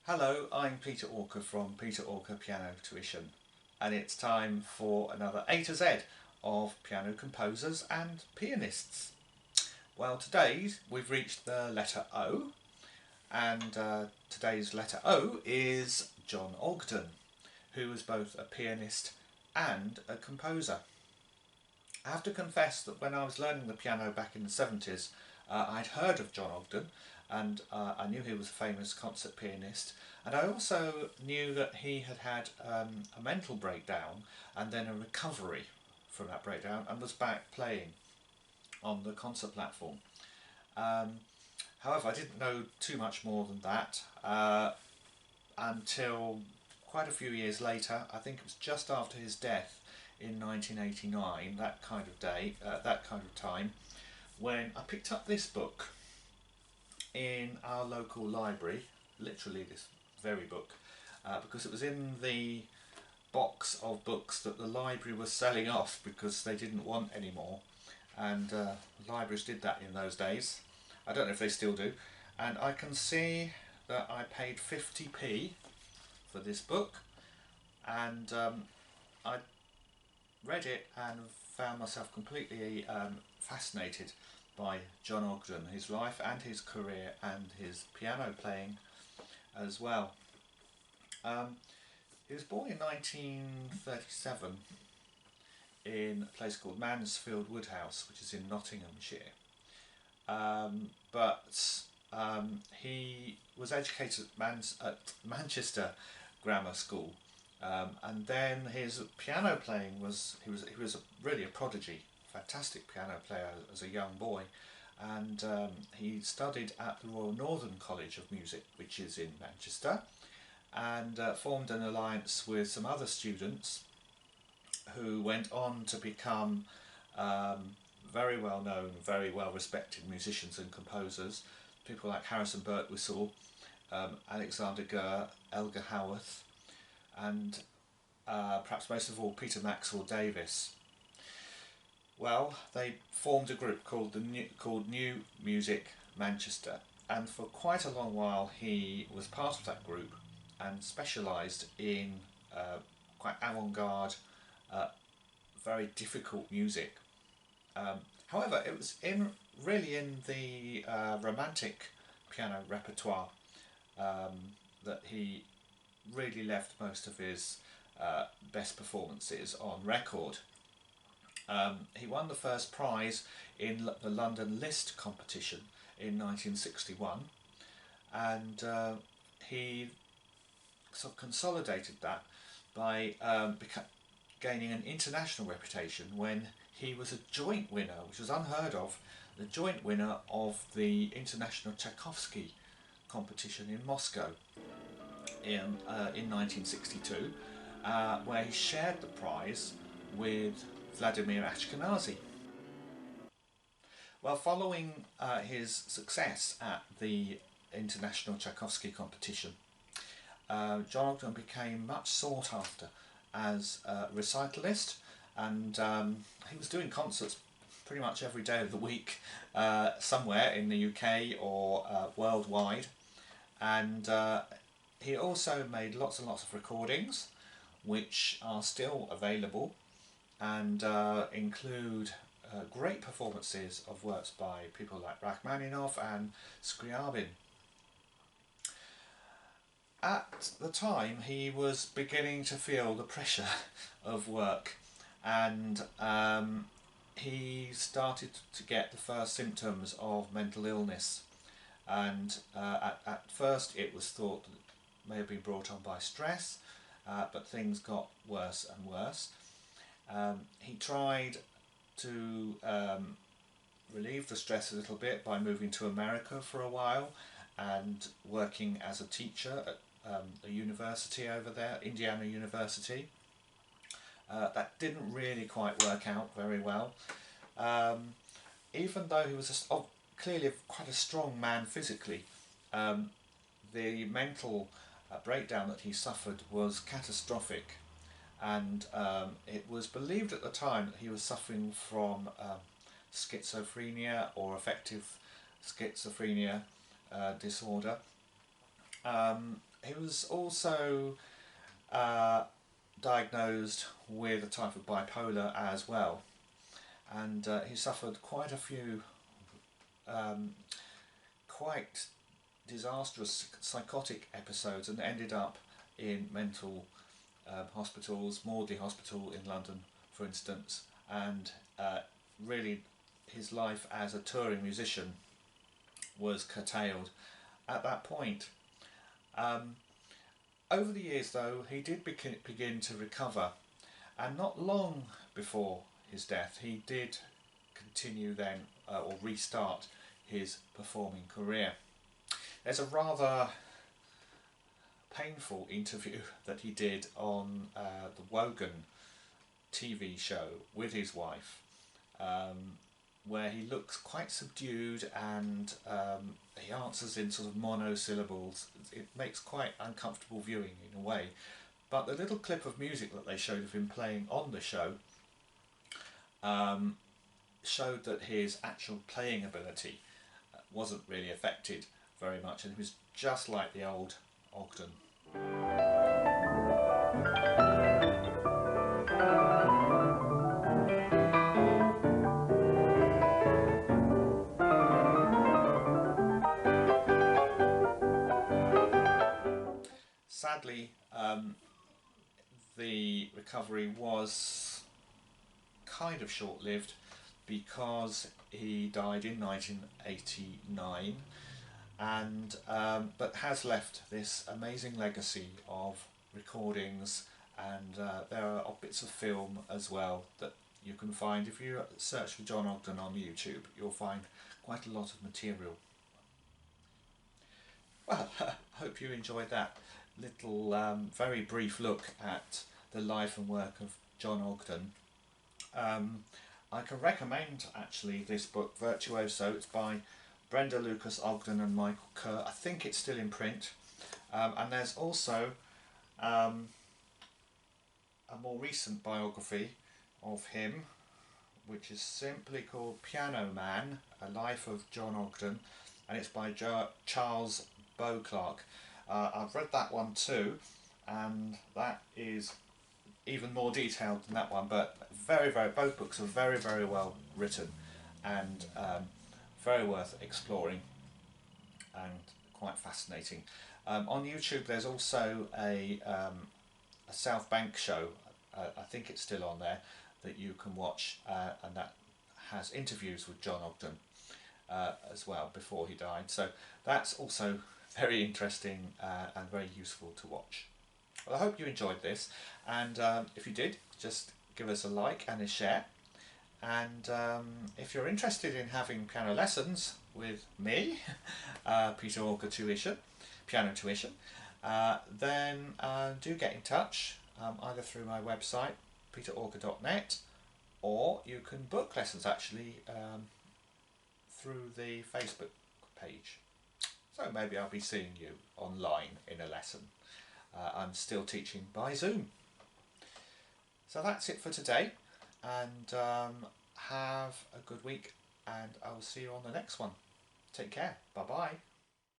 Hello, I'm Peter Orker from Peter Orker Piano Tuition, and it's time for another A to Z of piano composers and pianists. Well, today we've reached the letter O, and today's letter O is John Ogdon, who was both a pianist and a composer. I have to confess that when I was learning the piano back in the 70s, I'd heard of John Ogdon, and I knew he was a famous concert pianist, and I also knew that he had had a mental breakdown and then a recovery from that breakdown and was back playing on the concert platform. Um, However, I didn't know too much more than that until quite a few years later. I think it was just after his death in 1989, that kind of day, that kind of time, when I picked up this book in our local library, literally this very book, because it was in the box of books that the library was selling off because they didn't want any more, and libraries did that in those days. I don't know if they still do, and I can see that I paid 50p for this book, and I read it and found myself completely fascinated by John Ogdon, his life and his career and his piano playing as well. Um, he was born in 1937 in a place called Mansfield Woodhouse, which is in Nottinghamshire. But he was educated at Manchester Grammar School, and then his piano playing was really a prodigy, fantastic piano player as a young boy, and he studied at the Royal Northern College of Music, which is in Manchester, and formed an alliance with some other students who went on to become very well known, very well respected musicians and composers. People like Harrison Birtwistle, Alexander Gurr, Elgar Howarth, and perhaps most of all Peter Maxwell Davies. Well, they formed a group called New Music Manchester, and for quite a long while he was part of that group and specialised in quite avant-garde, uh, very difficult music. However, it was really in the romantic piano repertoire that he really left most of his best performances on record. He won the first prize in the London List competition in 1961, and he sort of consolidated that by gaining an international reputation when he was a joint winner, which was unheard of, the joint winner of the International Tchaikovsky competition in Moscow in 1962, where he shared the prize with Vladimir Ashkenazy. Well, following his success at the International Tchaikovsky competition, John Ogdon became much sought after as a recitalist, and he was doing concerts pretty much every day of the week, somewhere in the UK or worldwide. And he also made lots and lots of recordings, which are still available, and include great performances of works by people like Rachmaninoff and Scriabin. At the time, he was beginning to feel the pressure of work, and he started to get the first symptoms of mental illness. And at first, it was thought that it may have been brought on by stress, but things got worse and worse. He tried to relieve the stress a little bit by moving to America for a while and working as a teacher at a university over there, Indiana University. That didn't really quite work out very well. Even though he was clearly quite a strong man physically, the mental breakdown that he suffered was catastrophic, and it was believed at the time that he was suffering from schizophrenia or affective schizophrenia disorder. he was also diagnosed with a type of bipolar as well, and he suffered quite a few quite disastrous psychotic episodes and ended up in mental hospitals, Maudley Hospital in London, for instance, and really his life as a touring musician was curtailed at that point. Over the years, though, he did begin to recover, and not long before his death, he did continue then, or restart his performing career. There's a rather painful interview that he did on the Wogan TV show with his wife, where he looks quite subdued and he answers in sort of monosyllables. It makes quite uncomfortable viewing in a way. But the little clip of music that they showed of him playing on the show showed that his actual playing ability wasn't really affected very much, and he was just like the old Ogdon. Sadly, the recovery was kind of short-lived because he died in 1989, and but has left this amazing legacy of recordings, and there are bits of film as well that you can find. If you search for John Ogdon on YouTube, you'll find quite a lot of material. Well, I hope you enjoyed that little very brief look at the life and work of John Ogdon. I can recommend actually this book, Virtuoso. It's by Brenda Lucas Ogdon and Michael Kerr. I think it's still in print. And there's also a more recent biography of him, which is simply called Piano Man, A Life of John Ogdon, and it's by Charles Beauclerk. I've read that one too, and that is even more detailed than that one, but both books are very, very well written, and very worth exploring and quite fascinating. On YouTube there's also a South Bank show, I think it's still on there, that you can watch, and that has interviews with John Ogdon as well before he died, so that's also very interesting and very useful to watch. Well, I hope you enjoyed this, and if you did, just give us a like and a share, and if you're interested in having piano lessons with me, Peter Orker Tuition, Piano Tuition, then do get in touch, either through my website peterorker.net, or you can book lessons actually through the Facebook page. So maybe I'll be seeing you online in a lesson. I'm still teaching by Zoom. So that's it for today, and have a good week, and I'll see you on the next one. Take care. Bye bye.